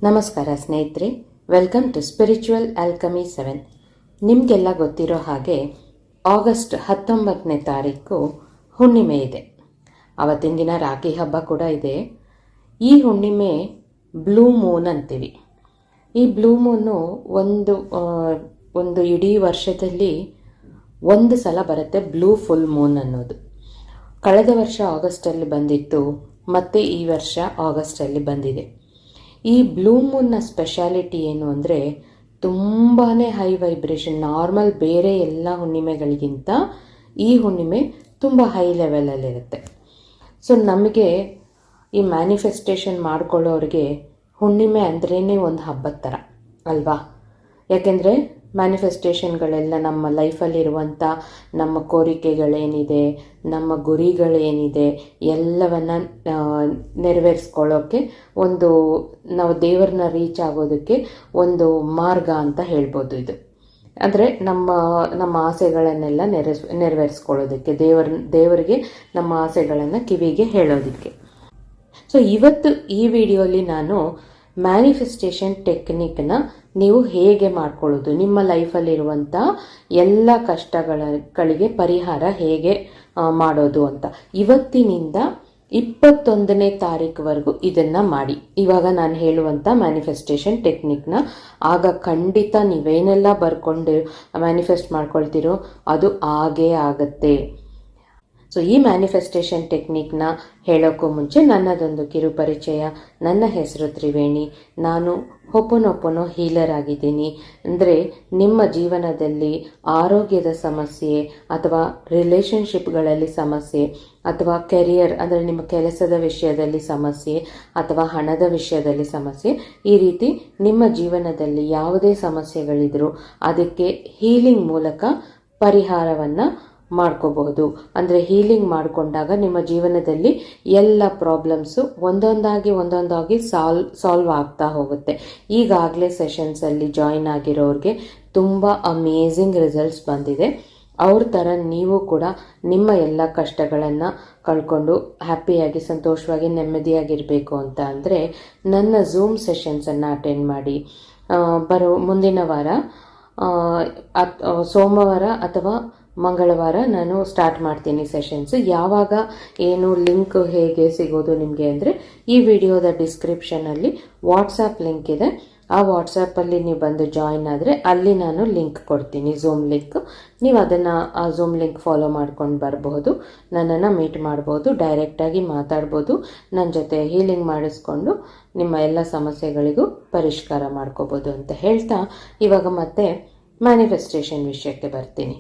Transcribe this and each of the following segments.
ನಮಸ್ಕಾರ ಸ್ನೇಹಿತರೆ, welcome to spiritual ಆಲ್ಕಮಿ 7. ನಿಮಗೆಲ್ಲ ಗೊತ್ತಿರೋ ಹಾಗೆ ಆಗಸ್ಟ್ 19ನೇ ತಾರೀಕು ಹುಣ್ಣಿಮೆ ಇದೆ. ಅವತ್ತಿನ ದಿನ ರಾಖಿ ಹಬ್ಬ ಕೂಡ ಇದೆ. ಈ ಹುಣ್ಣಿಮೆ ಬ್ಲೂ ಮೂನ್ ಅಂತೀವಿ. ಈ ಬ್ಲೂ ಮೂನು ಒಂದು ಇಡೀ ವರ್ಷದಲ್ಲಿ ಒಂದು ಸಲ ಬರುತ್ತೆ ಬ್ಲೂ ಫುಲ್ ಮೂನ್ ಅನ್ನೋದು. ಕಳೆದ ವರ್ಷ ಆಗಸ್ಟಲ್ಲಿ ಬಂದಿತ್ತು, ಮತ್ತು ಈ ವರ್ಷ ಆಗಸ್ಟಲ್ಲಿ ಬಂದಿದೆ. ಈ ಬ್ಲೂ ಮೂನ್ನ ಸ್ಪೆಷಾಲಿಟಿ ಏನು ಅಂದರೆ ತುಂಬಾ ಹೈ ವೈಬ್ರೇಷನ್. ನಾರ್ಮಲ್ ಬೇರೆ ಎಲ್ಲ ಹುಣ್ಣಿಮೆಗಳಿಗಿಂತ ಈ ಹುಣ್ಣಿಮೆ ತುಂಬ ಹೈ ಲೆವೆಲಲ್ಲಿರುತ್ತೆ. ಸೊ ನಮಗೆ ಈ ಮ್ಯಾನಿಫೆಸ್ಟೇಷನ್ ಮಾಡ್ಕೊಳ್ಳೋರಿಗೆ ಹುಣ್ಣಿಮೆ ಅಂದ್ರೇ ಒಂದು ಹಬ್ಬದ ಥರ ಅಲ್ವಾ? ಯಾಕೆಂದರೆ ಮ್ಯಾನಿಫೆಸ್ಟೇಷನ್ಗಳೆಲ್ಲ ನಮ್ಮ ಲೈಫಲ್ಲಿರುವಂಥ ನಮ್ಮ ಕೋರಿಕೆಗಳೇನಿದೆ, ನಮ್ಮ ಗುರಿಗಳೇನಿದೆ ಎಲ್ಲವನ್ನು ನೆರವೇರಿಸ್ಕೊಳ್ಳೋಕ್ಕೆ ನಾವು ದೇವರನ್ನ ರೀಚ್ ಆಗೋದಕ್ಕೆ ಒಂದು ಮಾರ್ಗ ಅಂತ ಹೇಳ್ಬೋದು ಇದು. ಅಂದರೆ ನಮ್ಮ ಆಸೆಗಳನ್ನೆಲ್ಲ ನೆರವೇರಿಸ್ಕೊಳ್ಳೋದಕ್ಕೆ, ದೇವರಿಗೆ ನಮ್ಮ ಆಸೆಗಳನ್ನು ಕಿವಿಗೆ ಹೇಳೋದಕ್ಕೆ. ಸೊ ಇವತ್ತು ಈ ವಿಡಿಯೋಲಿ ನಾನು ಮ್ಯಾನಿಫೆಸ್ಟೇಷನ್ ಟೆಕ್ನಿಕ್ನ ನೀವು ಹೇಗೆ ಮಾಡ್ಕೊಳ್ಳೋದು, ನಿಮ್ಮ ಲೈಫಲ್ಲಿರುವಂಥ ಎಲ್ಲ ಕಷ್ಟಗಳಿಗೆ ಪರಿಹಾರ ಹೇಗೆ ಮಾಡೋದು ಅಂತ ಇವತ್ತಿನಿಂದ 21ನೇ ತಾರೀಕುವರೆಗೂ ಇದನ್ನು ಮಾಡಿ. ಇವಾಗ ನಾನು ಹೇಳುವಂಥ ಮ್ಯಾನಿಫೆಸ್ಟೇಷನ್ ಟೆಕ್ನಿಕ್ನ ಆಗ ಖಂಡಿತ ನೀವೇನೆಲ್ಲ ಬರ್ಕೊಂಡು ಮ್ಯಾನಿಫೆಸ್ಟ್ ಮಾಡ್ಕೊಳ್ತೀರೋ ಅದು ಆಗೇ ಆಗುತ್ತೆ. ಸೊ ಈ ಮ್ಯಾನಿಫೆಸ್ಟೇಷನ್ ಟೆಕ್ನಿಕ್ನ ಹೇಳೋಕ್ಕೂ ಮುಂಚೆ ನನ್ನದೊಂದು ಕಿರು ಪರಿಚಯ. ನನ್ನ ಹೆಸರು ತ್ರಿವೇಣಿ. ನಾನು ಹೊಪ್ಪನೊಪ್ಪನೋ ಹೀಲರ್ ಆಗಿದ್ದೀನಿ. ಅಂದರೆ ನಿಮ್ಮ ಜೀವನದಲ್ಲಿ ಆರೋಗ್ಯದ ಸಮಸ್ಯೆ ಅಥವಾ ರಿಲೇಷನ್ಶಿಪ್ಗಳಲ್ಲಿ ಸಮಸ್ಯೆ ಅಥವಾ ಕೆರಿಯರ್ ಅಂದರೆ ನಿಮ್ಮ ಕೆಲಸದ ವಿಷಯದಲ್ಲಿ ಸಮಸ್ಯೆ ಅಥವಾ ಹಣದ ವಿಷಯದಲ್ಲಿ ಸಮಸ್ಯೆ, ಈ ರೀತಿ ನಿಮ್ಮ ಜೀವನದಲ್ಲಿ ಯಾವುದೇ ಸಮಸ್ಯೆಗಳಿದ್ರೂ ಅದಕ್ಕೆ ಹೀಲಿಂಗ್ ಮೂಲಕ ಪರಿಹಾರವನ್ನು ಮಾಡ್ಕೋಬಹುದು. ಅಂದರೆ ಹೀಲಿಂಗ್ ಮಾಡಿಕೊಂಡಾಗ ನಿಮ್ಮ ಜೀವನದಲ್ಲಿ ಎಲ್ಲ ಪ್ರಾಬ್ಲಮ್ಸು ಒಂದೊಂದಾಗಿ ಸಾಲ್ವ್ ಆಗ್ತಾ ಹೋಗುತ್ತೆ. ಈಗಾಗಲೇ ಸೆಷನ್ಸಲ್ಲಿ ಜಾಯಿನ್ ಆಗಿರೋರಿಗೆ ತುಂಬ ಅಮೇಝಿಂಗ್ ರಿಸಲ್ಟ್ಸ್ ಬಂದಿದೆ. ಅವ್ರ ಥರ ನೀವು ಕೂಡ ನಿಮ್ಮ ಎಲ್ಲ ಕಷ್ಟಗಳನ್ನು ಕಳ್ಕೊಂಡು ಹ್ಯಾಪಿಯಾಗಿ ಸಂತೋಷವಾಗಿ ನೆಮ್ಮದಿಯಾಗಿರಬೇಕು ಅಂತ ಅಂದರೆ ನನ್ನ ಝೂಮ್ ಸೆಷನ್ಸನ್ನು ಅಟೆಂಡ್ ಮಾಡಿ. ಮುಂದಿನ ವಾರ ಸೋಮವಾರ ಅಥವಾ ಮಂಗಳವಾರ ನಾನು ಸ್ಟಾರ್ಟ್ ಮಾಡ್ತೀನಿ ಸೆಷನ್ಸ್. ಯಾವಾಗ ಏನು ಲಿಂಕ್ ಹೇಗೆ ಸಿಗೋದು ನಿಮಗೆ ಅಂದರೆ ಈ ವಿಡಿಯೋದ ಡಿಸ್ಕ್ರಿಪ್ಷನಲ್ಲಿ ವಾಟ್ಸಾಪ್ ಲಿಂಕ್ ಇದೆ. ಆ ವಾಟ್ಸಾಪಲ್ಲಿ ನೀವು ಬಂದು ಜಾಯಿನ್ ಆದರೆ ಅಲ್ಲಿ ನಾನು ಲಿಂಕ್ ಕೊಡ್ತೀನಿ, ಝೂಮ್ ಲಿಂಕ್. ನೀವು ಅದನ್ನು ಆ ಝೂಮ್ ಲಿಂಕ್ ಫಾಲೋ ಮಾಡ್ಕೊಂಡು ಬರಬಹುದು, ನನ್ನನ್ನು ಮೀಟ್ ಮಾಡ್ಬೋದು, ಡೈರೆಕ್ಟಾಗಿ ಮಾತಾಡ್ಬೋದು, ನನ್ನ ಜೊತೆ ಹೀಲಿಂಗ್ ಮಾಡಿಸ್ಕೊಂಡು ನಿಮ್ಮ ಎಲ್ಲ ಸಮಸ್ಯೆಗಳಿಗೂ ಪರಿಷ್ಕಾರ ಮಾಡ್ಕೋಬೋದು ಅಂತ ಹೇಳ್ತಾ ಇವಾಗ ಮತ್ತೆ ಮ್ಯಾನಿಫೆಸ್ಟೇಷನ್ ವಿಷಯಕ್ಕೆ ಬರ್ತೀನಿ.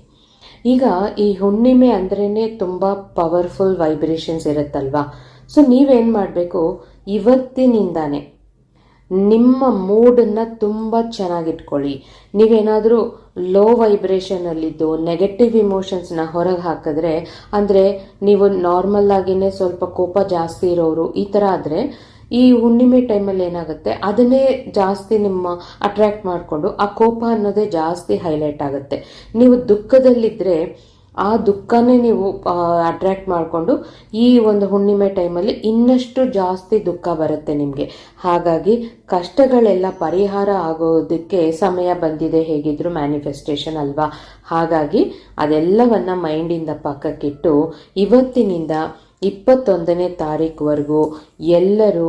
ಈಗ ಈ ಹುಣ್ಣಿಮೆ ಅಂದ್ರೇ ತುಂಬ ಪವರ್ಫುಲ್ ವೈಬ್ರೇಷನ್ಸ್ ಇರುತ್ತಲ್ವಾ? ಸೊ ನೀವೇನು ಮಾಡಬೇಕು, ಇವತ್ತಿನಿಂದಾನೆ ನಿಮ್ಮ ಮೂಡನ್ನು ತುಂಬ ಚೆನ್ನಾಗಿಟ್ಕೊಳ್ಳಿ. ನೀವೇನಾದರೂ ಲೋ ವೈಬ್ರೇಷನಲ್ಲಿದ್ದು ನೆಗೆಟಿವ್ ಇಮೋಷನ್ಸ್ನ ಹೊರಗೆ ಹಾಕಿದ್ರೆ, ಅಂದರೆ ನೀವು ನಾರ್ಮಲ್ ಆಗಿಯೇ ಸ್ವಲ್ಪ ಕೋಪ ಜಾಸ್ತಿ ಇರೋರು ಈ ಥರ ಆದರೆ ಈ ಹುಣ್ಣಿಮೆ ಟೈಮಲ್ಲಿ ಏನಾಗುತ್ತೆ, ಅದನ್ನೇ ಜಾಸ್ತಿ ನಿಮ್ಮ ಅಟ್ರ್ಯಾಕ್ಟ್ ಮಾಡಿಕೊಂಡು ಆ ಕೋಪ ಅನ್ನೋದೇ ಜಾಸ್ತಿ ಹೈಲೈಟ್ ಆಗುತ್ತೆ. ನೀವು ದುಃಖದಲ್ಲಿದ್ದರೆ ಆ ದುಃಖನೇ ನೀವು ಅಟ್ರ್ಯಾಕ್ಟ್ ಮಾಡಿಕೊಂಡು ಈ ಒಂದು ಹುಣ್ಣಿಮೆ ಟೈಮಲ್ಲಿ ಇನ್ನಷ್ಟು ಜಾಸ್ತಿ ದುಃಖ ಬರುತ್ತೆ ನಿಮಗೆ. ಹಾಗಾಗಿ ಕಷ್ಟಗಳೆಲ್ಲ ಪರಿಹಾರ ಆಗೋದಕ್ಕೆ ಸಮಯ ಬಂದಿದೆ, ಹೇಗಿದ್ರು ಮ್ಯಾನಿಫೆಸ್ಟೇಷನ್ ಅಲ್ವಾ? ಹಾಗಾಗಿ ಅದೆಲ್ಲವನ್ನು ಮೈಂಡಿಂದ ಪಕ್ಕಕ್ಕಿಟ್ಟು ಇವತ್ತಿನಿಂದ 21ನೇ ತಾರೀಕುವರೆಗೂ ಎಲ್ಲರೂ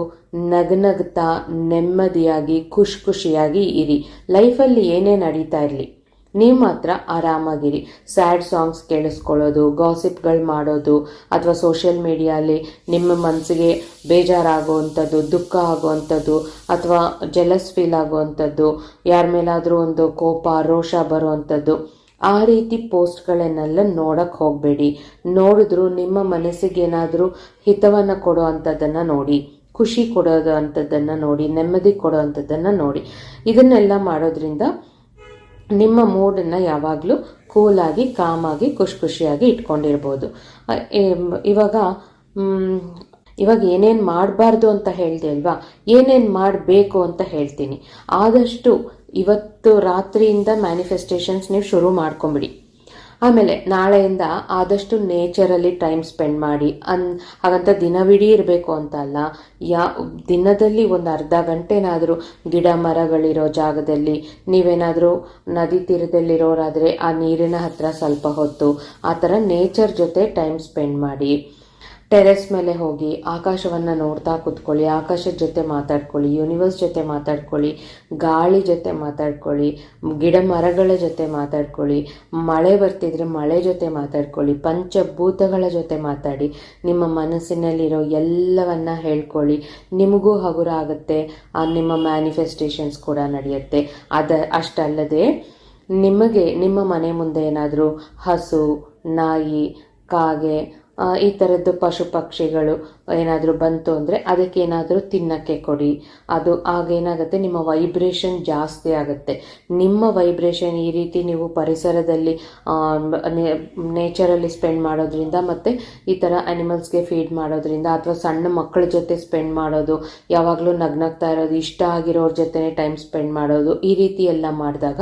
ನಗ್ನಗ್ತಾ ನೆಮ್ಮದಿಯಾಗಿ ಖುಷಿಯಾಗಿ ಇರಿ. ಲೈಫಲ್ಲಿ ಏನೇ ನಡೀತಾ ಇರಲಿ, ನೀವು ಮಾತ್ರ ಆರಾಮಾಗಿರಿ. ಸ್ಯಾಡ್ ಸಾಂಗ್ಸ್ ಕೇಳಿಸ್ಕೊಳ್ಳೋದು, ಗಾಸಿಪ್ಗಳು ಮಾಡೋದು ಅಥವಾ ಸೋಷಿಯಲ್ ಮೀಡಿಯಲ್ಲಿ ನಿಮ್ಮ ಮನಸ್ಸಿಗೆ ಬೇಜಾರಾಗುವಂಥದ್ದು, ದುಃಖ ಆಗುವಂಥದ್ದು ಅಥವಾ ಜೆಲಸ್ ಫೀಲ್ ಆಗುವಂಥದ್ದು, ಯಾರ ಮೇಲಾದರೂ ಒಂದು ಕೋಪ ರೋಷ ಬರುವಂಥದ್ದು, ಆ ರೀತಿ ಪೋಸ್ಟ್ಗಳನ್ನೆಲ್ಲ ನೋಡಕ್ಕೆ ಹೋಗಬೇಡಿ. ನೋಡಿದ್ರು ನಿಮ್ಮ ಮನಸ್ಸಿಗೆ ಏನಾದರೂ ಹಿತವನ್ನು ಕೊಡೋ ಅಂಥದ್ದನ್ನು ನೋಡಿ, ಖುಷಿ ಕೊಡೋದು ಅಂಥದ್ದನ್ನು ನೋಡಿ, ನೆಮ್ಮದಿ ಕೊಡೋ ಅಂಥದ್ದನ್ನು ನೋಡಿ. ಇದನ್ನೆಲ್ಲ ಮಾಡೋದ್ರಿಂದ ನಿಮ್ಮ ಮೂಡನ್ನು ಯಾವಾಗಲೂ ಕೂಲಾಗಿ ಕಾಮಾಗಿ ಖುಷಿಯಾಗಿ ಇಟ್ಕೊಂಡಿರ್ಬೋದು. ಇವಾಗ ಏನೇನು ಮಾಡಬಾರ್ದು ಅಂತ ಹೇಳಿದೆ ಅಲ್ವಾ, ಏನೇನು ಮಾಡಬೇಕು ಅಂತ ಹೇಳ್ತೀನಿ. ಆದಷ್ಟು ಇವತ್ತು ರಾತ್ರಿಯಿಂದ ಮ್ಯಾನಿಫೆಸ್ಟೇಷನ್ಸ್ ನೀವು ಶುರು ಮಾಡ್ಕೊಂಬಿಡಿ. ಆಮೇಲೆ ನಾಳೆಯಿಂದ ಆದಷ್ಟು ನೇಚರಲ್ಲಿ ಟೈಮ್ ಸ್ಪೆಂಡ್ ಮಾಡಿ. ಹಾಗಂತ ದಿನವಿಡೀ ಇರಬೇಕು ಅಂತ ಅಲ್ಲ, ದಿನದಲ್ಲಿ ಒಂದು ಅರ್ಧ ಗಂಟೆನಾದರೂ ಗಿಡ ಮರಗಳಿರೋ ಜಾಗದಲ್ಲಿ, ನೀವೇನಾದರೂ ನದಿ ತೀರದಲ್ಲಿರೋರಾದರೆ ಆ ನೀರಿನ ಹತ್ರ ಸ್ವಲ್ಪ ಹೊತ್ತು ಆ ಥರ ನೇಚರ್ ಜೊತೆ ಟೈಮ್ ಸ್ಪೆಂಡ್ ಮಾಡಿ. ಟೆರೆಸ್ ಮೇಲೆ ಹೋಗಿ ಆಕಾಶವನ್ನು ನೋಡ್ತಾ ಕೂತ್ಕೊಳ್ಳಿ, ಆಕಾಶದ ಜೊತೆ ಮಾತಾಡ್ಕೊಳ್ಳಿ, ಯೂನಿವರ್ಸ್ ಜೊತೆ ಮಾತಾಡ್ಕೊಳ್ಳಿ, ಗಾಳಿ ಜೊತೆ ಮಾತಾಡ್ಕೊಳ್ಳಿ, ಗಿಡ ಮರಗಳ ಜೊತೆ ಮಾತಾಡ್ಕೊಳ್ಳಿ, ಮಳೆ ಬರ್ತಿದ್ರೆ ಮಳೆ ಜೊತೆ ಮಾತಾಡ್ಕೊಳ್ಳಿ, ಪಂಚಭೂತಗಳ ಜೊತೆ ಮಾತಾಡಿ, ನಿಮ್ಮ ಮನಸ್ಸಿನಲ್ಲಿರೋ ಎಲ್ಲವನ್ನ ಹೇಳ್ಕೊಳ್ಳಿ. ನಿಮಗೂ ಹಗುರ ಆಗುತ್ತೆ, ನಿಮ್ಮ ಮ್ಯಾನಿಫೆಸ್ಟೇಷನ್ಸ್ ಕೂಡ ನಡೆಯುತ್ತೆ. ಅಷ್ಟಲ್ಲದೆ ನಿಮಗೆ ನಿಮ್ಮ ಮನೆ ಮುಂದೆ ಏನಾದರೂ ಹಸು, ನಾಯಿ, ಕಾಗೆ, ಈ ಥರದ್ದು ಪಶು ಪಕ್ಷಿಗಳು ಏನಾದರೂ ಬಂತು ಅಂದರೆ ಅದಕ್ಕೇನಾದರೂ ತಿನ್ನಕ್ಕೆ ಕೊಡಿ. ಅದು ಆಗೇನಾಗುತ್ತೆ, ನಿಮ್ಮ ವೈಬ್ರೇಷನ್ ಜಾಸ್ತಿ ಆಗುತ್ತೆ. ನಿಮ್ಮ ವೈಬ್ರೇಷನ್ ಈ ರೀತಿ ನೀವು ಪರಿಸರದಲ್ಲಿ ನೇಚರಲ್ಲಿ ಸ್ಪೆಂಡ್ ಮಾಡೋದ್ರಿಂದ, ಮತ್ತು ಈ ಥರ ಅನಿಮಲ್ಸ್ಗೆ ಫೀಡ್ ಮಾಡೋದ್ರಿಂದ, ಅಥವಾ ಸಣ್ಣ ಮಕ್ಕಳ ಜೊತೆ ಸ್ಪೆಂಡ್ ಮಾಡೋದು, ಯಾವಾಗಲೂ ನಗ್ನಗ್ತಾ ಇರೋದು, ಇಷ್ಟ ಆಗಿರೋರ ಜೊತೆ ಟೈಮ್ ಸ್ಪೆಂಡ್ ಮಾಡೋದು, ಈ ರೀತಿ ಎಲ್ಲ ಮಾಡಿದಾಗ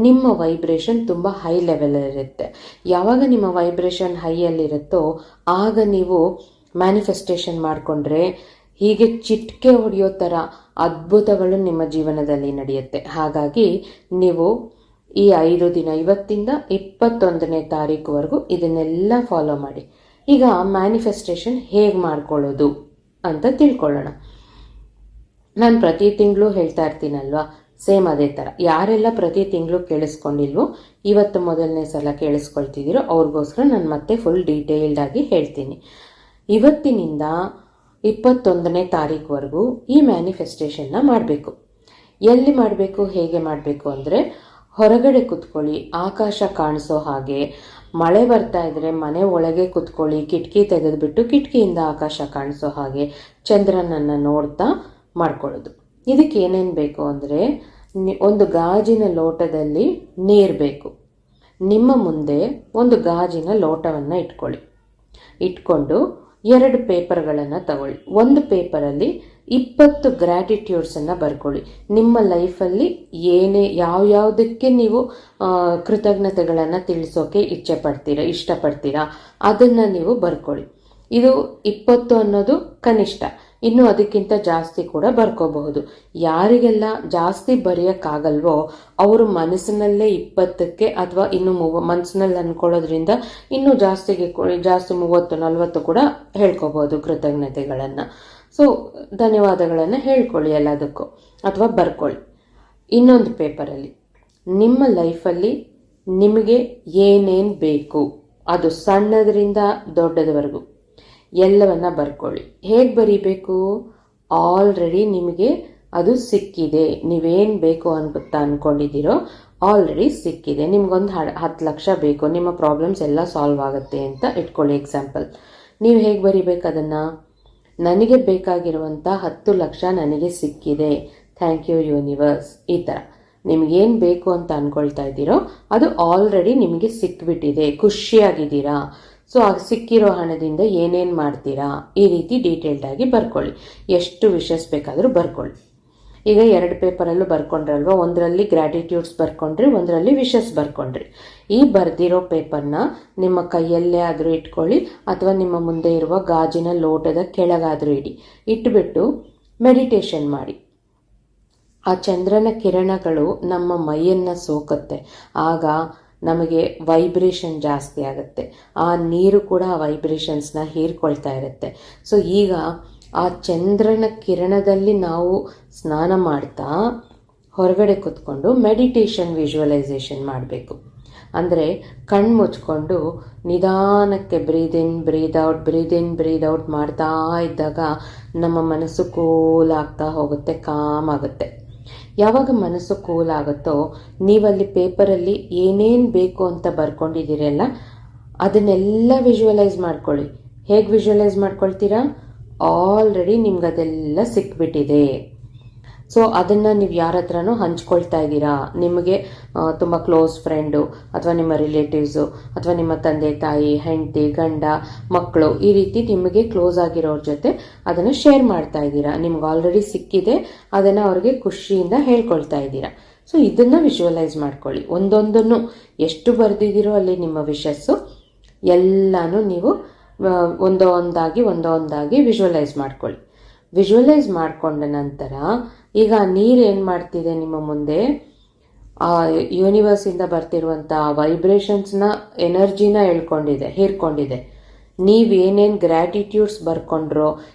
ನಿಮ್ಮ ವೈಬ್ರೇಷನ್ ತುಂಬ ಹೈ ಲೆವೆಲಲ್ಲಿರುತ್ತೆ. ಯಾವಾಗ ನಿಮ್ಮ ವೈಬ್ರೇಷನ್ ಹೈಯಲ್ಲಿರುತ್ತೋ ಆಗ ನೀವು ಮ್ಯಾನಿಫೆಸ್ಟೇಷನ್ ಮಾಡಿಕೊಂಡ್ರೆ ಹೀಗೆ ಚಿಟಿಕೆ ಹೊಡೆಯೋ ಥರ ಅದ್ಭುತಗಳು ನಿಮ್ಮ ಜೀವನದಲ್ಲಿ ನಡೆಯುತ್ತೆ. ಹಾಗಾಗಿ ನೀವು ಈ 5 ದಿನ, ಇವತ್ತಿಂದ 21ನೇ ತಾರೀಕುವರೆಗೂ ಇದನ್ನೆಲ್ಲ ಫಾಲೋ ಮಾಡಿ. ಈಗ ಮ್ಯಾನಿಫೆಸ್ಟೇಷನ್ ಹೇಗೆ ಮಾಡ್ಕೊಳ್ಳೋದು ಅಂತ ತಿಳ್ಕೊಳ್ಳೋಣ. ನಾನು ಪ್ರತಿ ತಿಂಗಳು ಹೇಳ್ತಾ ಇರ್ತೀನಲ್ವಾ, ಸೇಮ್ ಅದೇ ಥರ. ಯಾರೆಲ್ಲ ಪ್ರತಿ ತಿಂಗಳು ಕೇಳಿಸ್ಕೊಂಡಿಲ್ವೋ, ಇವತ್ತು ಮೊದಲನೇ ಸಲ ಕೇಳಿಸ್ಕೊಳ್ತಿದ್ದೀರೋ ಅವ್ರಿಗೋಸ್ಕರ ನಾನು ಮತ್ತೆ ಫುಲ್ ಡೀಟೇಲ್ಡಾಗಿ ಹೇಳ್ತೀನಿ. ಇವತ್ತಿನಿಂದ 21ನೇ ತಾರೀಕುವರೆಗೂ ಈ ಮ್ಯಾನಿಫೆಸ್ಟೇಷನ್ನ ಮಾಡಬೇಕು. ಎಲ್ಲಿ ಮಾಡಬೇಕು, ಹೇಗೆ ಮಾಡಬೇಕು ಅಂದರೆ, ಹೊರಗಡೆ ಕೂತ್ಕೊಳ್ಳಿ, ಆಕಾಶ ಕಾಣಿಸೋ ಹಾಗೆ. ಮಳೆ ಬರ್ತಾ ಇದ್ರೆ ಮನೆ ಒಳಗೆ ಕೂತ್ಕೊಳ್ಳಿ, ಕಿಟಕಿ ತೆಗೆದುಬಿಟ್ಟು ಕಿಟಕಿಯಿಂದ ಆಕಾಶ ಕಾಣಿಸೋ ಹಾಗೆ ಚಂದ್ರನನ್ನು ನೋಡ್ತಾ ಮಾಡ್ಕೊಳ್ಳೋದು. ಇದಕ್ಕೆ ಏನೇನು ಬೇಕು ಅಂದರೆ, ಒಂದು ಗಾಜಿನ ಲೋಟದಲ್ಲಿ ನೀರು ಬೇಕು. ನಿಮ್ಮ ಮುಂದೆ ಒಂದು ಗಾಜಿನ ಲೋಟವನ್ನು ಇಟ್ಕೊಂಡು 2 ಪೇಪರ್ಗಳನ್ನು ತಗೊಳ್ಳಿ. ಒಂದು ಪೇಪರಲ್ಲಿ 20 ಗ್ರ್ಯಾಟಿಟ್ಯೂಡ್ಸನ್ನು ಬರ್ಕೊಳ್ಳಿ. ನಿಮ್ಮ ಲೈಫಲ್ಲಿ ಯಾವ್ಯಾವುದಕ್ಕೆ ನೀವು ಕೃತಜ್ಞತೆಗಳನ್ನು ತಿಳಿಸೋಕೆ ಇಷ್ಟಪಡ್ತೀರಾ ಅದನ್ನು ನೀವು ಬರ್ಕೊಳ್ಳಿ. ಇದು 20 ಅನ್ನೋದು ಕನಿಷ್ಠ, ಇನ್ನು ಅದಕ್ಕಿಂತ ಜಾಸ್ತಿ ಕೂಡ ಬರ್ಕೋಬಹುದು. ಯಾರಿಗೆಲ್ಲ ಜಾಸ್ತಿ ಬರೆಯೋಕ್ಕಾಗಲ್ವೋ ಅವರು ಮನಸ್ಸಿನಲ್ಲೇ 20ಕ್ಕೆ ಅಥವಾ ಇನ್ನು ಮನಸ್ಸಿನಲ್ಲಿ ಅಂದ್ಕೊಳ್ಳೋದ್ರಿಂದ ಇನ್ನೂ ಜಾಸ್ತಿ 30-40 ಕೂಡ ಹೇಳ್ಕೋಬಹುದು ಕೃತಜ್ಞತೆಗಳನ್ನು. ಸೊ ಧನ್ಯವಾದಗಳನ್ನು ಹೇಳ್ಕೊಳ್ಳಿ ಎಲ್ಲದಕ್ಕೂ, ಅಥವಾ ಬರ್ಕೊಳ್ಳಿ. ಇನ್ನೊಂದು ಪೇಪರಲ್ಲಿ ನಿಮ್ಮ ಲೈಫಲ್ಲಿ ನಿಮಗೆ ಏನೇನು ಬೇಕು, ಅದು ಸಣ್ಣದರಿಂದ ದೊಡ್ಡದವರೆಗೂ ಎಲ್ಲವನ್ನ ಬರ್ಕೊಳ್ಳಿ. ಹೇಗೆ ಬರೀಬೇಕು? ಆಲ್ರೆಡಿ ನಿಮಗೆ ಅದು ಸಿಕ್ಕಿದೆ. ನೀವೇನು ಬೇಕು ಅಂತ ಅಂದ್ಕೊಂಡಿದ್ದೀರೋ ಆಲ್ರೆಡಿ ಸಿಕ್ಕಿದೆ. ನಿಮ್ಗೊಂದು 10 ಲಕ್ಷ ಬೇಕು, ನಿಮ್ಮ ಪ್ರಾಬ್ಲಮ್ಸ್ ಎಲ್ಲ ಸಾಲ್ವ್ ಆಗುತ್ತೆ ಅಂತ ಇಟ್ಕೊಳ್ಳಿ ಎಕ್ಸಾಂಪಲ್. ನೀವು ಹೇಗೆ ಬರೀಬೇಕು ಅದನ್ನು? ನನಗೆ ಬೇಕಾಗಿರುವಂಥ 10 ಲಕ್ಷ ನನಗೆ ಸಿಕ್ಕಿದೆ, ಥ್ಯಾಂಕ್ ಯು ಯೂನಿವರ್ಸ್. ಈ ಥರ ನಿಮಗೇನು ಬೇಕು ಅಂತ ಅಂದ್ಕೊಳ್ತಾ ಇದ್ದೀರೋ ಅದು ಆಲ್ರೆಡಿ ನಿಮಗೆ ಸಿಕ್ಬಿಟ್ಟಿದೆ, ಖುಷಿಯಾಗಿದ್ದೀರಾ. ಸೊ ಆಗ ಸಿಕ್ಕಿರೋ ಹಣದಿಂದ ಏನೇನು ಮಾಡ್ತೀರಾ, ಈ ರೀತಿ ಡೀಟೇಲ್ಡಾಗಿ ಬರ್ಕೊಳ್ಳಿ. ಎಷ್ಟು ವಿಷಸ್ ಬೇಕಾದರೂ ಬರ್ಕೊಳ್ಳಿ. ಈಗ 2 ಪೇಪರಲ್ಲೂ ಬರ್ಕೊಂಡ್ರಲ್ವ, ಒಂದರಲ್ಲಿ ಗ್ರ್ಯಾಟಿಟ್ಯೂಡ್ಸ್ ಬರ್ಕೊಂಡ್ರಿ, ಒಂದರಲ್ಲಿ ವಿಷಸ್ ಬರ್ಕೊಂಡ್ರಿ. ಈ ಬರೆದಿರೋ ಪೇಪರ್ನ ನಿಮ್ಮ ಕೈಯಲ್ಲೇ ಆದರೂ ಇಟ್ಕೊಳ್ಳಿ, ಅಥವಾ ನಿಮ್ಮ ಮುಂದೆ ಇರುವ ಗಾಜಿನ ಲೋಟದ ಕೆಳಗಾದರೂ ಇಟ್ಬಿಟ್ಟು ಮೆಡಿಟೇಷನ್ ಮಾಡಿ. ಆ ಚಂದ್ರನ ಕಿರಣಗಳು ನಮ್ಮ ಮೈಯನ್ನು ಸೋಕುತ್ತೆ, ಆಗ ನಮಗೆ ವೈಬ್ರೇಷನ್ ಜಾಸ್ತಿ ಆಗುತ್ತೆ. ಆ ನೀರು ಕೂಡ ಆ ವೈಬ್ರೇಷನ್ಸ್ನ ಹೀರ್ಕೊಳ್ತಾ ಇರುತ್ತೆ. ಸೊ ಈಗ ಆ ಚಂದ್ರನ ಕಿರಣದಲ್ಲಿ ನಾವು ಸ್ನಾನ ಮಾಡ್ತಾ ಹೊರಗಡೆ ಕೂತ್ಕೊಂಡು ಮೆಡಿಟೇಷನ್ ವಿಜುವಲೈಸೇಷನ್ ಮಾಡಬೇಕು. ಅಂದರೆ ಕಣ್ಣು ಮುಚ್ಕೊಂಡು ನಿಧಾನಕ್ಕೆ ಬ್ರೀದ್ ಇನ್ ಬ್ರೀದ್ ಔಟ್ ಮಾಡ್ತಾ ಇದ್ದಾಗ ನಮ್ಮ ಮನಸ್ಸು ಕೂಲ್ ಆಗ್ತಾ ಹೋಗುತ್ತೆ, ಕಾಮ್ ಆಗುತ್ತೆ. ಯಾವಾಗ ಮನಸ್ಸು ಕೂಲ್ ಆಗುತ್ತೋ ನೀವಲ್ಲಿ ಪೇಪರಲ್ಲಿ ಏನೇನು ಬೇಕು ಅಂತ ಬರ್ಕೊಂಡಿದ್ದೀರಲ್ಲ ಅದನ್ನೆಲ್ಲ ವಿಜುವಲೈಸ್ ಮಾಡ್ಕೊಳ್ಳಿ. ಹೇಗೆ ವಿಜುವಲೈಸ್ ಮಾಡ್ಕೊಳ್ತೀರಾ? ಆಲ್ರೆಡಿ ನಿಮ್ಗೆ ಅದೆಲ್ಲ ಸಿಕ್ಬಿಟ್ಟಿದೆ. ಸೊ ಅದನ್ನು ನೀವು ಯಾರ ಹತ್ರನೂ ಹಂಚ್ಕೊಳ್ತಾ ಇದ್ದೀರಾ. ನಿಮಗೆ ತುಂಬ ಕ್ಲೋಸ್ ಫ್ರೆಂಡು ಅಥವಾ ನಿಮ್ಮ ರಿಲೇಟಿವ್ಸು ಅಥವಾ ನಿಮ್ಮ ತಂದೆ ತಾಯಿ, ಹೆಂಡತಿ, ಗಂಡ, ಮಕ್ಕಳು, ಈ ರೀತಿ ನಿಮಗೆ ಕ್ಲೋಸ್ ಆಗಿರೋರ ಜೊತೆ ಅದನ್ನು ಶೇರ್ ಮಾಡ್ತಾ ಇದ್ದೀರಾ. ನಿಮ್ಗೆ ಆಲ್ರೆಡಿ ಸಿಕ್ಕಿದೆ, ಅದನ್ನು ಅವ್ರಿಗೆ ಖುಷಿಯಿಂದ ಹೇಳ್ಕೊಳ್ತಾ ಇದ್ದೀರಾ. ಸೊ ಇದನ್ನು ವಿಜುವಲೈಸ್ ಮಾಡ್ಕೊಳ್ಳಿ. ಒಂದೊಂದನ್ನು ಎಷ್ಟು ಬರೆದಿದ್ದೀರೋ ಅಲ್ಲಿ ನಿಮ್ಮ ವಿಷಸ್ಸು ಎಲ್ಲನೂ ನೀವು ಒಂದೊಂದಾಗಿ ವಿಜುವಲೈಸ್ ಮಾಡ್ಕೊಳ್ಳಿ. ವಿಜುವಲೈಸ್ ಮಾಡಿಕೊಂಡ ನಂತರ ಈಗ ನೀರು ಏನು ಮಾಡ್ತಿದೆ ನಿಮ್ಮ ಮುಂದೆ, ಆ ಯೂನಿವರ್ಸಿಂದ ಬರ್ತಿರುವಂಥ ವೈಬ್ರೇಷನ್ಸ್ನ ಎನರ್ಜಿನ ಹೀರ್ಕೊಂಡಿದೆ. ನೀವೇನೇನು ಗ್ರ್ಯಾಟಿಟ್ಯೂಡ್ಸ್ ಬರ್ಕೊಂಡ್ರೋ,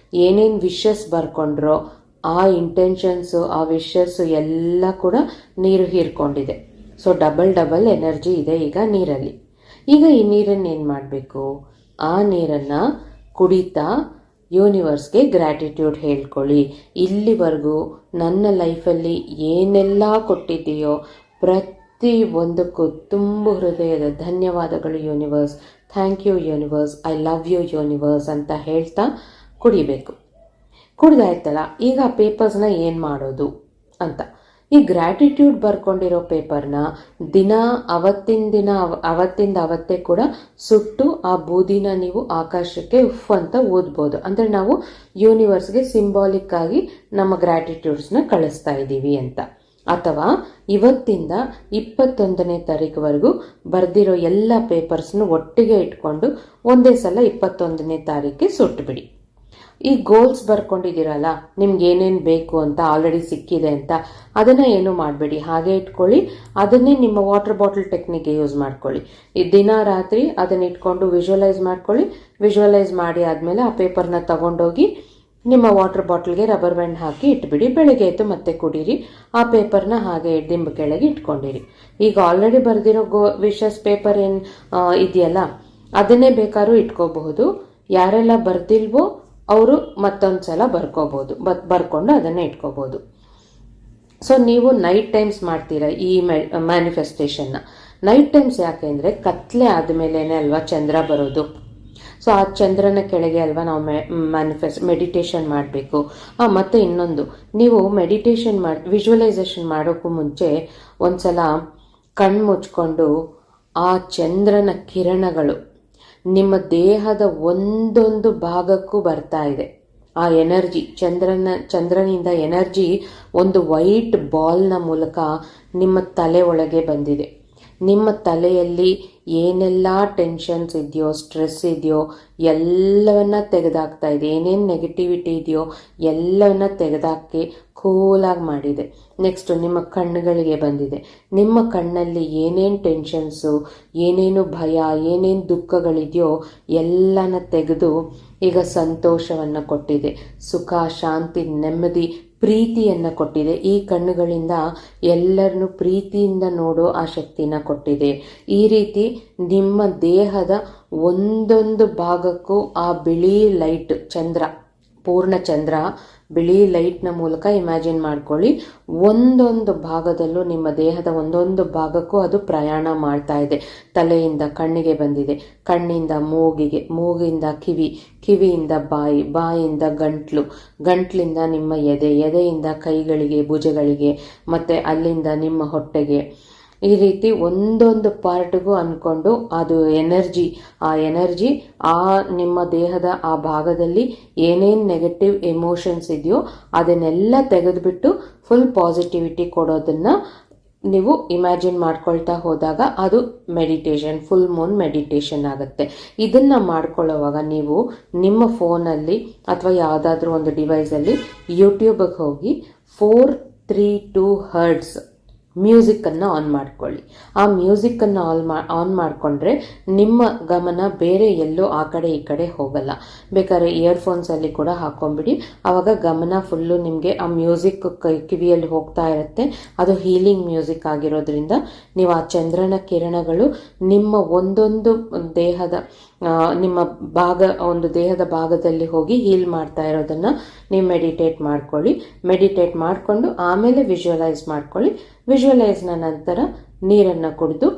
ಏನೇನು ವಿಶಸ್ ಬರ್ಕೊಂಡ್ರೋ, ಆ ಇಂಟೆನ್ಷನ್ಸು, ಆ ವಿಶಸ್ಸು ಎಲ್ಲ ಕೂಡ ನೀರು ಹೀರ್ಕೊಂಡಿದೆ. ಸೊ ಡಬಲ್ ಎನರ್ಜಿ ಇದೆ ಈಗ ನೀರಲ್ಲಿ. ಈಗ ಈ ನೀರನ್ನು ಏನು ಮಾಡಬೇಕು, ಆ ನೀರನ್ನು ಕುಡಿತಾ ಯೂನಿವರ್ಸ್ಗೆ ಗ್ರ್ಯಾಟಿಟ್ಯೂಡ್ ಹೇಳ್ಕೊಳ್ಳಿ. ಇಲ್ಲಿವರೆಗೂ ನನ್ನ ಲೈಫಲ್ಲಿ ಏನೆಲ್ಲ ಕೊಟ್ಟಿದೆಯೋ ಪ್ರತಿ ಒಂದಕ್ಕೂ ತುಂಬ ಹೃದಯದ ಧನ್ಯವಾದಗಳು universe, thank you universe, I love you universe ಅಂತ ಹೇಳ್ತಾ ಕುಡಿಬೇಕು. ಕುಡ್ದಾಯ್ತಲ್ಲ, ಈಗ ಆ ಪೇಪರ್ಸ್ನ ಏನು ಮಾಡೋದು ಅಂತ. ಈ ಗ್ರ್ಯಾಟಿಟ್ಯೂಡ್ ಬರ್ಕೊಂಡಿರೋ ಪೇಪರ್ನ ಅವತ್ತಿಂದ ಅವತ್ತೇ ಕೂಡ ಸುಟ್ಟು ಆ ಬೂದಿನ ನೀವು ಆಕಾಶಕ್ಕೆ ಉಫ್ ಅಂತ ಊದ್ಬೋದು. ಅಂದರೆ ನಾವು ಯೂನಿವರ್ಸ್ಗೆ ಸಿಂಬಾಲಿಕ್ ಆಗಿ ನಮ್ಮ ಗ್ರ್ಯಾಟಿಟ್ಯೂಡ್ಸ್ನ ಕಳಿಸ್ತಾ ಇದ್ದೀವಿ ಅಂತ. ಅಥವಾ ಇವತ್ತಿಂದ 21ನೇ ತಾರೀಕುವರೆಗೂ ಬರೆದಿರೋ ಎಲ್ಲ ಪೇಪರ್ಸ್ನು ಒಟ್ಟಿಗೆ ಇಟ್ಕೊಂಡು ಒಂದೇ ಸಲ 21ನೇ ತಾರೀಕಿಗೆ ಸುಟ್ಟುಬಿಡಿ. ಈ ಗೋಲ್ಸ್ ಬರ್ಕೊಂಡಿದ್ದೀರಲ್ಲ, ನಿಮ್ಗೆ ಏನೇನು ಬೇಕು ಅಂತ ಆಲ್ರೆಡಿ ಸಿಕ್ಕಿದೆ ಅಂತ, ಅದನ್ನು ಏನೂ ಮಾಡಬೇಡಿ, ಹಾಗೆ ಇಟ್ಕೊಳ್ಳಿ. ಅದನ್ನೇ ನಿಮ್ಮ ವಾಟರ್ ಬಾಟಲ್ ಟೆಕ್ನಿಕ್ಗೆ ಯೂಸ್ ಮಾಡ್ಕೊಳ್ಳಿ. ಈ ದಿನ ರಾತ್ರಿ ಅದನ್ನ ಇಟ್ಕೊಂಡು ವಿಜುವಲೈಸ್ ಮಾಡ್ಕೊಳ್ಳಿ. ವಿಜುವಲೈಸ್ ಮಾಡಿ ಆದಮೇಲೆ ಆ ಪೇಪರ್ನ ತಗೊಂಡೋಗಿ ನಿಮ್ಮ ವಾಟರ್ ಬಾಟಲ್ಗೆ ರಬ್ಬರ್ ಬ್ಯಾಂಡ್ ಹಾಕಿ ಇಟ್ಬಿಡಿ. ಬೆಳಿಗ್ಗೆ ಎದ್ದು ಮತ್ತೆ ಕುಡೀರಿ. ಆ ಪೇಪರ್ನ ಹಾಗೆ ದಿಂಬು ಕೆಳಗೆ ಇಟ್ಕೊಂಡಿರಿ. ಈಗ ಆಲ್ರೆಡಿ ಬರೆದಿರೋ ವಿಶಸ್ ಪೇಪರ್ ಏನು ಇದೆಯಲ್ಲ, ಅದನ್ನೇ ಬೇಕಾದ್ರೂ ಇಟ್ಕೋಬಹುದು. ಯಾರೆಲ್ಲ ಬರ್ದಿಲ್ವೋ ಅವರು ಮತ್ತೊಂದು ಸಲ ಬರ್ಕೊಂಡು ಅದನ್ನೇ ಇಟ್ಕೋಬಹುದು. ಸೊ ನೀವು ನೈಟ್ ಟೈಮ್ಸ್ ಮಾಡ್ತೀರಾ ಈ ಮ್ಯಾನಿಫೆಸ್ಟೇಷನ್ನ. ನೈಟ್ ಟೈಮ್ಸ್ ಯಾಕೆ ಅಂದರೆ ಕತ್ಲೆ ಆದಮೇಲೆ ಅಲ್ವಾ ಚಂದ್ರ ಬರೋದು. ಸೊ ಆ ಚಂದ್ರನ ಕೆಳಗೆ ಅಲ್ವಾ ನಾವು ಮೆಡಿಟೇಷನ್ ಮಾಡಬೇಕು. ಮತ್ತು ಇನ್ನೊಂದು, ನೀವು ವಿಜುವಲೈಸೇಷನ್ ಮಾಡೋಕ್ಕೂ ಮುಂಚೆ ಒಂದ್ಸಲ ಕಣ್ಣು ಮುಚ್ಕೊಂಡು ಆ ಚಂದ್ರನ ಕಿರಣಗಳು ನಿಮ್ಮ ದೇಹದ ಒಂದೊಂದು ಭಾಗಕ್ಕೂ ಬರ್ತಾ ಇದೆ. ಆ ಎನರ್ಜಿ ಚಂದ್ರನಿಂದ ಎನರ್ಜಿ ಒಂದು ವೈಟ್ ಬಾಲ್ನ ಮೂಲಕ ನಿಮ್ಮ ತಲೆ ಒಳಗೆ ಬಂದಿದೆ. ನಿಮ್ಮ ತಲೆಯಲ್ಲಿ ಏನೆಲ್ಲ ಟೆನ್ಷನ್ಸ್ ಇದೆಯೋ, ಸ್ಟ್ರೆಸ್ ಇದೆಯೋ ಎಲ್ಲವನ್ನ ತೆಗೆದಾಕ್ತಾ ಇದೆ. ಏನೇನು ನೆಗೆಟಿವಿಟಿ ಇದೆಯೋ ಎಲ್ಲವನ್ನ ತೆಗೆದಾಕಿ ಕೂಲಾಗಿ ಮಾಡಿದೆ. ನೆಕ್ಸ್ಟು ನಿಮ್ಮ ಕಣ್ಣುಗಳಿಗೆ ಬಂದಿದೆ. ನಿಮ್ಮ ಕಣ್ಣಲ್ಲಿ ಏನೇನು ಟೆನ್ಷನ್ಸು, ಏನೇನು ಭಯ, ಏನೇನು ದುಃಖಗಳಿದೆಯೋ ಎಲ್ಲನ ತೆಗೆದು ಈಗ ಸಂತೋಷವನ್ನು ಕೊಟ್ಟಿದೆ. ಸುಖ, ಶಾಂತಿ, ನೆಮ್ಮದಿ, ಪ್ರೀತಿಯನ್ನು ಕೊಟ್ಟಿದೆ. ಈ ಕಣ್ಣುಗಳಿಂದ ಎಲ್ಲರನ್ನು ಪ್ರೀತಿಯಿಂದ ನೋಡೋ ಆ ಶಕ್ತಿನ ಕೊಟ್ಟಿದೆ. ಈ ರೀತಿ ನಿಮ್ಮ ದೇಹದ ಒಂದೊಂದು ಭಾಗಕ್ಕೂ ಆ ಬಿಳಿ ಲೈಟ್, ಪೂರ್ಣ ಚಂದ್ರ ಬಿಳಿ ಲೈಟ್ನ ಮೂಲಕ ಇಮ್ಯಾಜಿನ್ ಮಾಡ್ಕೊಳ್ಳಿ. ಒಂದೊಂದು ಭಾಗದಲ್ಲೂ ನಿಮ್ಮ ದೇಹದ ಒಂದೊಂದು ಭಾಗಕ್ಕೂ ಅದು ಪ್ರಯಾಣ ಮಾಡ್ತಾ ಇದೆ. ತಲೆಯಿಂದ ಕಣ್ಣಿಗೆ ಬಂದಿದೆ, ಕಣ್ಣಿಂದ ಮೂಗಿಗೆ, ಮೂಗಿಂದ ಕಿವಿಯಿಂದ ಬಾಯಿಯಿಂದ ಗಂಟ್ಲಿಂದ ನಿಮ್ಮ ಎದೆಯಿಂದ ಕೈಗಳಿಗೆ, ಭುಜಗಳಿಗೆ, ಮತ್ತು ಅಲ್ಲಿಂದ ನಿಮ್ಮ ಹೊಟ್ಟೆಗೆ. ಈ ರೀತಿ ಒಂದೊಂದು ಪಾರ್ಟ್ಗೂ ಅಂದ್ಕೊಂಡು ಅದು ಆ ಎನರ್ಜಿ ನಿಮ್ಮ ದೇಹದ ಆ ಭಾಗದಲ್ಲಿ ಏನೇನು ನೆಗೆಟಿವ್ ಎಮೋಷನ್ಸ್ ಇದೆಯೋ ಅದನ್ನೆಲ್ಲ ತೆಗೆದುಬಿಟ್ಟು ಫುಲ್ ಪಾಸಿಟಿವಿಟಿ ಕೊಡೋದನ್ನು ನೀವು ಇಮ್ಯಾಜಿನ್ ಮಾಡ್ಕೊಳ್ತಾ ಹೋದಾಗ ಅದು ಮೆಡಿಟೇಷನ್, ಫುಲ್ ಮೂನ್ ಮೆಡಿಟೇಷನ್ ಆಗುತ್ತೆ. ಇದನ್ನು ಮಾಡ್ಕೊಳ್ಳೋವಾಗ ನೀವು ನಿಮ್ಮ ಫೋನಲ್ಲಿ ಅಥವಾ ಯಾವುದಾದ್ರೂ ಒಂದು ಡಿವೈಸಲ್ಲಿ ಯೂಟ್ಯೂಬಿಗೆ ಹೋಗಿ 432 ಹರ್ಟ್ಸ್ ಮ್ಯೂಸಿಕ್ಕನ್ನು ಆನ್ ಮಾಡ್ಕೊಳ್ಳಿ. ಆ ಮ್ಯೂಸಿಕ್ಕನ್ನು ಆನ್ ಮಾಡಿಕೊಂಡ್ರೆ ನಿಮ್ಮ ಗಮನ ಬೇರೆ ಎಲ್ಲೋ ಆ ಕಡೆ ಈ ಕಡೆ ಹೋಗಲ್ಲ. ಬೇಕಾದ್ರೆ ಇಯರ್ಫೋನ್ಸಲ್ಲಿ ಕೂಡ ಹಾಕೊಂಡ್ಬಿಡಿ. ಆವಾಗ ಗಮನ ಫುಲ್ಲು ನಿಮಗೆ ಆ ಮ್ಯೂಸಿಕ್ ಕಿವಿಯಲ್ಲಿ ಹೋಗ್ತಾ ಇರುತ್ತೆ. ಅದು ಹೀಲಿಂಗ್ ಮ್ಯೂಸಿಕ್ ಆಗಿರೋದ್ರಿಂದ ನೀವು ಆ ಚಂದ್ರನ ಕಿರಣಗಳು ನಿಮ್ಮ ಒಂದೊಂದು ದೇಹದ ಭಾಗದಲ್ಲಿ ಹೋಗಿ ಹೀಲ್ ಮಾಡ್ತಾ ಇರೋದನ್ನು ನೀವು ಮೆಡಿಟೇಟ್ ಮಾಡ್ಕೊಳ್ಳಿ. ಮೆಡಿಟೇಟ್ ಮಾಡಿಕೊಂಡು ಆಮೇಲೆ ವಿಜುವಲೈಸ್ ಮಾಡ್ಕೊಳ್ಳಿ. ವಿಜುವಲೈಸ್ನ ನಂತರ ನೀರನ್ನು ಕುಡಿದು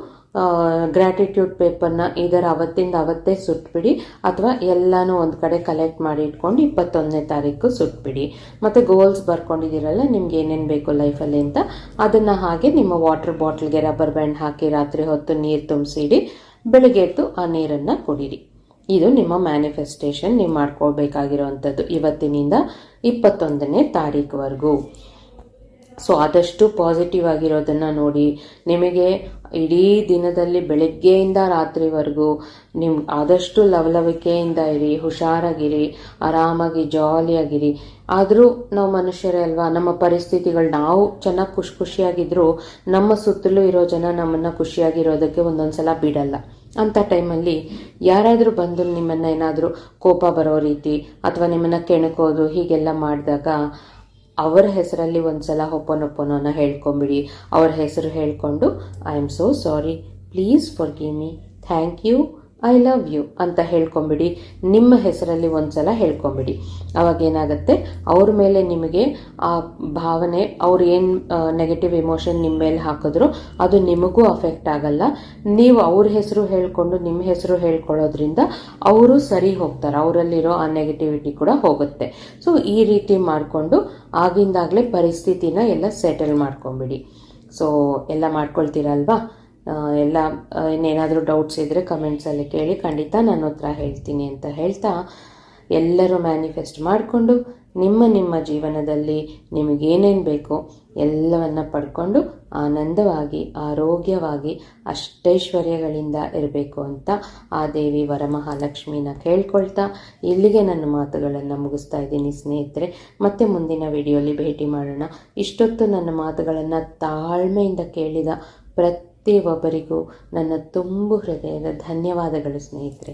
ಗ್ರ್ಯಾಟಿಟ್ಯೂಡ್ ಪೇಪರ್ನ ಇದರ ಅವತ್ತಿಂದ ಅವತ್ತೇ ಸುಟ್ಬಿಡಿ, ಅಥವಾ ಎಲ್ಲನೂ ಒಂದು ಕಡೆ ಕಲೆಕ್ಟ್ ಮಾಡಿ ಇಟ್ಕೊಂಡು 21ನೇ ತಾರೀಕು ಸುಟ್ಬಿಡಿ. ಮತ್ತು ಗೋಲ್ಸ್ ಬರ್ಕೊಂಡಿದ್ದೀರಲ್ಲ ನಿಮ್ಗೆ ಏನೇನು ಬೇಕು ಲೈಫಲ್ಲಿ ಅಂತ, ಅದನ್ನು ಹಾಗೆ ನಿಮ್ಮ ವಾಟರ್ ಬಾಟಲ್ಗೆ ರಬ್ಬರ್ ಬ್ಯಾಂಡ್ ಹಾಕಿ ರಾತ್ರಿ ಹೊತ್ತು ನೀರು ತುಂಬಿಸಿಡಿ. ಬೆಳಗ್ಗೆ ಎದ್ದು ಆ ನೀರನ್ನು ಕುಡೀರಿ. ಇದು ನಿಮ್ಮ ಮ್ಯಾನಿಫೆಸ್ಟೇಷನ್ ನೀವು ಮಾಡ್ಕೊಳ್ಬೇಕಾಗಿರೋವಂಥದ್ದು ಇವತ್ತಿನಿಂದ 21ನೇ ತಾರೀಕುವರೆಗೂ. ಸೊ ಆದಷ್ಟು ಪಾಸಿಟಿವ್ ಆಗಿರೋದನ್ನು ನೋಡಿ. ನಿಮಗೆ ಇಡೀ ದಿನದಲ್ಲಿ ಬೆಳಗ್ಗೆಯಿಂದ ರಾತ್ರಿವರೆಗೂ ಆದಷ್ಟು ಲವಲವಿಕೆಯಿಂದ ಇರಿ, ಹುಷಾರಾಗಿರಿ, ಆರಾಮಾಗಿ ಜಾಲಿಯಾಗಿರಿ. ಆದರೂ ನಾವು ಮನುಷ್ಯರೇ ಅಲ್ವಾ, ನಮ್ಮ ಪರಿಸ್ಥಿತಿಗಳು ನಾವು ಚೆನ್ನಾಗಿ ಖುಷಿಯಾಗಿದ್ರು ನಮ್ಮ ಸುತ್ತಲೂ ಇರೋ ಜನ ನಮ್ಮನ್ನು ಖುಷಿಯಾಗಿರೋದಕ್ಕೆ ಒಂದೊಂದ್ಸಲ ಬಿಡಲ್ಲ. ಅಂಥ ಟೈಮಲ್ಲಿ ಯಾರಾದರೂ ಬಂದು ನಿಮ್ಮನ್ನು ಏನಾದರೂ ಕೋಪ ಬರೋ ರೀತಿ ಅಥವಾ ನಿಮ್ಮನ್ನು ಕೆಣಕೋದು ಹೀಗೆಲ್ಲ ಮಾಡಿದಾಗ ಅವರ ಹೆಸರಲ್ಲಿ ಒಂದ್ಸಲ ಒಪ್ಪನೊಪ್ಪನೋನ ಹೇಳ್ಕೊಂಬಿಡಿ. ಅವ್ರ ಹೆಸರು ಹೇಳ್ಕೊಂಡು I am so sorry, please forgive me, thank you, I love you ಅಂತ ಹೇಳ್ಕೊಂಬಿಡಿ. ನಿಮ್ಮ ಹೆಸರಲ್ಲಿ ಒಂದ್ಸಲ ಹೇಳ್ಕೊಂಬಿಡಿ. ಅವಾಗೇನಾಗುತ್ತೆ, ಅವ್ರ ಮೇಲೆ ನಿಮಗೆ ಆ ಭಾವನೆ, ಅವ್ರು ಏನು ನೆಗೆಟಿವ್ ಎಮೋಷನ್ ನಿಮ್ಮ ಮೇಲೆ ಹಾಕಿದ್ರು ಅದು ನಿಮಗೂ ಅಫೆಕ್ಟ್ ಆಗಲ್ಲ. ನೀವು ಅವ್ರ ಹೆಸರು ಹೇಳ್ಕೊಂಡು ನಿಮ್ಮ ಹೆಸರು ಹೇಳ್ಕೊಳ್ಳೋದ್ರಿಂದ ಅವರು ಸರಿ ಹೋಗ್ತಾರೆ, ಅವರಲ್ಲಿರೋ ಆ ನೆಗೆಟಿವಿಟಿ ಕೂಡ ಹೋಗುತ್ತೆ. ಸೊ ಈ ರೀತಿ ಮಾಡಿಕೊಂಡು ಆಗಿಂದಾಗಲೇ ಪರಿಸ್ಥಿತಿನ ಎಲ್ಲ ಸೆಟಲ್ ಮಾಡ್ಕೊಂಬಿಡಿ. ಸೊ ಎಲ್ಲ ಮಾಡ್ಕೊಳ್ತೀರಲ್ವಾ? ಎಲ್ಲ ಇನ್ನೇನಾದರೂ ಡೌಟ್ಸ್ ಇದ್ದರೆ ಕಮೆಂಟ್ಸಲ್ಲಿ ಕೇಳಿ, ಖಂಡಿತ ನಾನು ಉತ್ತರ ಹೇಳ್ತೀನಿ ಅಂತ ಹೇಳ್ತಾ, ಎಲ್ಲರೂ ಮ್ಯಾನಿಫೆಸ್ಟ್ ಮಾಡಿಕೊಂಡು ನಿಮ್ಮ ಜೀವನದಲ್ಲಿ ನಿಮಗೇನೇನು ಬೇಕೋ ಎಲ್ಲವನ್ನು ಪಡ್ಕೊಂಡು ಆನಂದವಾಗಿ ಆರೋಗ್ಯವಾಗಿ ಅಷ್ಟೈಶ್ವರ್ಯಗಳಿಂದ ಇರಬೇಕು ಅಂತ ಆ ದೇವಿ ವರಮಹಾಲಕ್ಷ್ಮಿನ ಕೇಳ್ಕೊಳ್ತಾ ಇಲ್ಲಿಗೆ ನನ್ನ ಮಾತುಗಳನ್ನು ಮುಗಿಸ್ತಾ ಇದ್ದೀನಿ ಸ್ನೇಹಿತರೆ. ಮತ್ತೆ ಮುಂದಿನ ವಿಡಿಯೋಲಿ ಭೇಟಿ ಮಾಡೋಣ. ಇಷ್ಟೊತ್ತು ನನ್ನ ಮಾತುಗಳನ್ನು ತಾಳ್ಮೆಯಿಂದ ಕೇಳಿದ ಪ್ರತಿಯೊಬ್ಬರಿಗೂ ನನ್ನ ತುಂಬು ಹೃದಯದ ಧನ್ಯವಾದಗಳು ಸ್ನೇಹಿತರೆ.